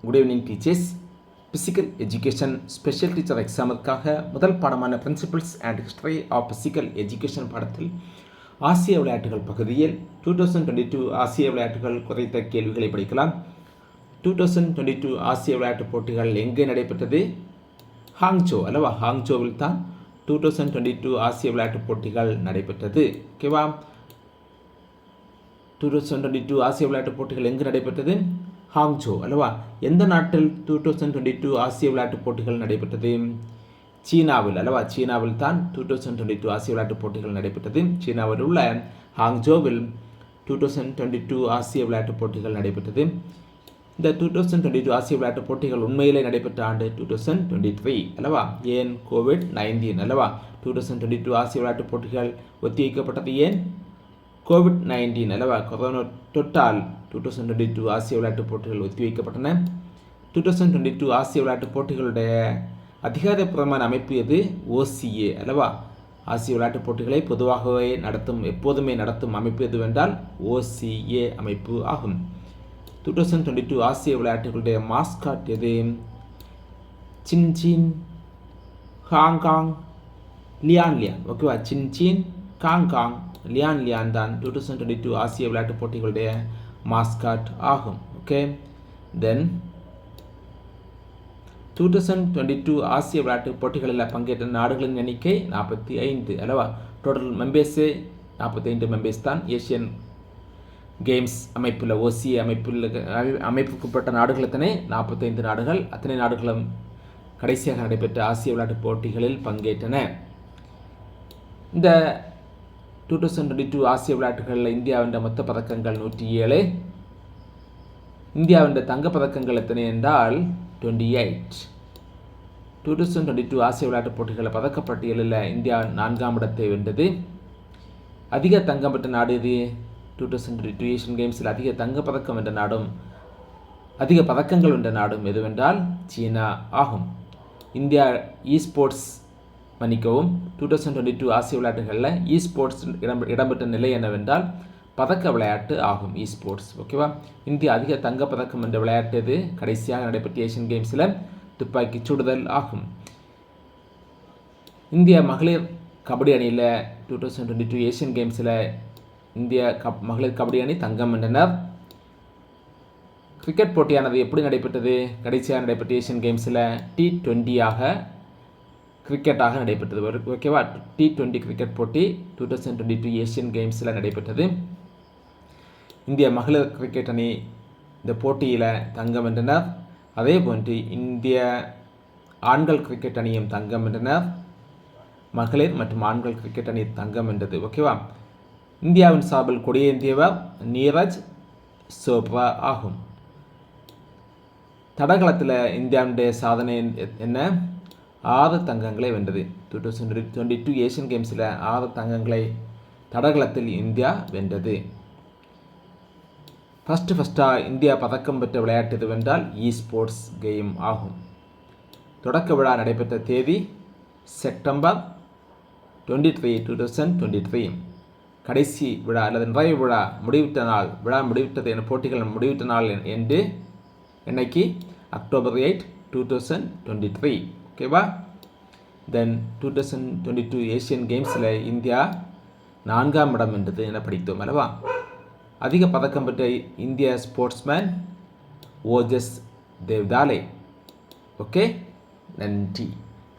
Good evening teachers. Physical education special teacher எக்ஸாமுக்காக முதல் பாடமான principles and history of physical education பாடத்தில் ஆசிய விளையாட்டுகள் பகுதியில் 2022 ஆசிய விளையாட்டுகள் குறித்த கேள்விகளை படிக்கலாம். 2022 ஆசிய விளையாட்டுப் போட்டிகள் எங்கே நடைபெற்றது? ஹாங்சோ அல்லவா? ஹாங்சோவில் தான் 2022 ஆசிய விளையாட்டுப் போட்டிகள் நடைபெற்றது. ஓகேவா? 2022 ஆசிய விளையாட்டுப் போட்டிகள் எங்கு நடைபெற்றது? ஹாங்சோ அல்லவா? எந்த நாட்டில் 2022 ஆசிய விளையாட்டுப் போட்டிகள் நடைபெற்றது? சீனாவில் அல்லவா? சீனாவில் தான் 2022 ஆசிய விளையாட்டுப் போட்டிகள் நடைபெற்றது. சீனாவில் உள்ள ஹாங்சோவில் 2022 ஆசிய விளையாட்டுப் போட்டிகள் நடைபெற்றது. இந்த 2022 ஆசிய விளையாட்டுப் போட்டிகள் உண்மையிலே நடைபெற்ற ஆண்டு 2023 அல்லவா? ஏன்? COVID-19 அல்லவா? 2022 ஆசிய விளையாட்டுப் போட்டிகள் ஒத்திவைக்கப்பட்டது ஏன்? COVID-19 அல்லவா? கொரோனா தொற்றால் 2022 ஆசிய விளையாட்டுப் போட்டிகள் ஒத்திவைக்கப்பட்டன. 2022 ஆசிய விளையாட்டுப் போட்டிகளுடைய அதிகாரப்பூர்வமான அமைப்பு எது? OCA அல்லவா? ஆசிய விளையாட்டுப் போட்டிகளை பொதுவாகவே எப்போதுமே நடத்தும் அமைப்பு எதுவென்றால் OCA அமைப்பு ஆகும். 2022 ஆசிய விளையாட்டுகளுடைய மாஸ்காட் எது? சின்சின், ஹாங்காங், லியான். ஓகேவா? சின்சின், ஹாங்காங், லியான் தான் 2022 ஆசிய விளையாட்டுப் போட்டிகளுடைய மாஸ்காட் ஆகும். ஓகே, தென் 2022 ஆசிய விளையாட்டுப் போட்டிகளில் பங்கேற்ற நாடுகளின் எண்ணிக்கை 45 அல்லவா? டோட்டல் மெம்பர்ஸு 45 மெம்பர்ஸ் தான். ஏஷியன் கேம்ஸ் அமைப்பில் OCA அமைப்புக்குட்பட்ட நாடுகள் எத்தனை? 45 நாடுகள். அத்தனை நாடுகளும் கடைசியாக நடைபெற்ற ஆசிய விளையாட்டுப் போட்டிகளில் பங்கேற்றன. இந்த 2022 ஆசிய விளையாட்டுகளில் இந்தியாவின் மொத்த பதக்கங்கள் 107. இந்தியாவின் தங்கப்பதக்கங்கள் எத்தனை என்றால் 28. 2022 ஆசிய விளையாட்டுப் போட்டிகளில் பதக்கப்பட்டியலில் இந்தியா 4ஆம் இடத்தை வென்றது. அதிக தங்கம் பெற்ற நாடு இது? 2022 ஏஷியன் கேம்ஸில் அதிக தங்கப்பதக்கம் வென்ற நாடும் அதிக பதக்கங்கள் வென்ற நாடும் எதுவென்றால் சீனா ஆகும். இந்தியா ஸ்போர்ட்ஸ் 2022 ஆசிய விளையாட்டுகளில் ஸ்போர்ட்ஸ் இடம்பெற்ற நிலை என்னவென்றால் பதக்க விளையாட்டு ஆகும். ஸ்போர்ட்ஸ். ஓகேவா? இந்தியா அதிக தங்கப்பதக்கம் என்ற விளையாட்டு எது? கடைசியாக நடைபெற்ற ஏஷியன் கேம்ஸில் துப்பாக்கி சுடுதல் ஆகும். இந்திய மகளிர் கபடி அணியில் 2022 ஏஷியன் கேம்ஸில் இந்திய மகளிர் கபடி அணி தங்கம் வென்றனர். கிரிக்கெட் போட்டியானது எப்படி நடைபெற்றது? கடைசியாக நடைபெற்ற ஏஷியன் கேம்ஸில் T20 கிரிக்கெட்டாக நடைபெற்றது. ஓகேவா? T20 கிரிக்கெட் போட்டி 2022 ஏஷியன் கேம்ஸில் நடைபெற்றது. இந்திய மகளிர் கிரிக்கெட் அணி இந்த போட்டியில் தங்கம் வென்றனர். அதே போன்று இந்திய ஆண்கள் கிரிக்கெட் அணியும் தங்கம் வென்றனர். மகளிர் மற்றும் ஆண்கள் கிரிக்கெட் அணி தங்கம் வென்றது. ஓகேவா? இந்தியாவின் சார்பில் கொடியேந்தியவர் நீரஜ் சோப்ரா ஆகும். தடகளத்தில் இந்தியாவுடைய சாதனை என்ன? 6 தங்கங்களை வென்றது. 2022 ஏஷியன் கேம்ஸில் 6 தங்கங்களை தடகளத்தில் இந்தியா வென்றது. ஃபஸ்ட்டாக இந்தியா பதக்கம் பெற்ற விளையாட்டு எதுவென்றால் ஸ்போர்ட்ஸ் கேம் ஆகும். தொடக்க விழா நடைபெற்ற தேதி செப்டம்பர் 23, 2023. கடைசி விழா அல்லது நிறைவு விழா முடிவிட்ட நாள், முடிவிட்டது என போட்டிகள் முடிவிட்ட நாள் என்று என்னைக்கு? அக்டோபர் 8, 2023. ஓகேவா? தென் 2022 ஏஷியன் கேம்ஸில் இந்தியா 4ஆம் இடம் என்றது என படித்தோம் அல்லவா? அதிக பதக்கம் பெற்ற இந்திய ஸ்போர்ட்ஸ்மேன் ஓஜஸ் தேவ்தாலே. ஓகே, நன்றி.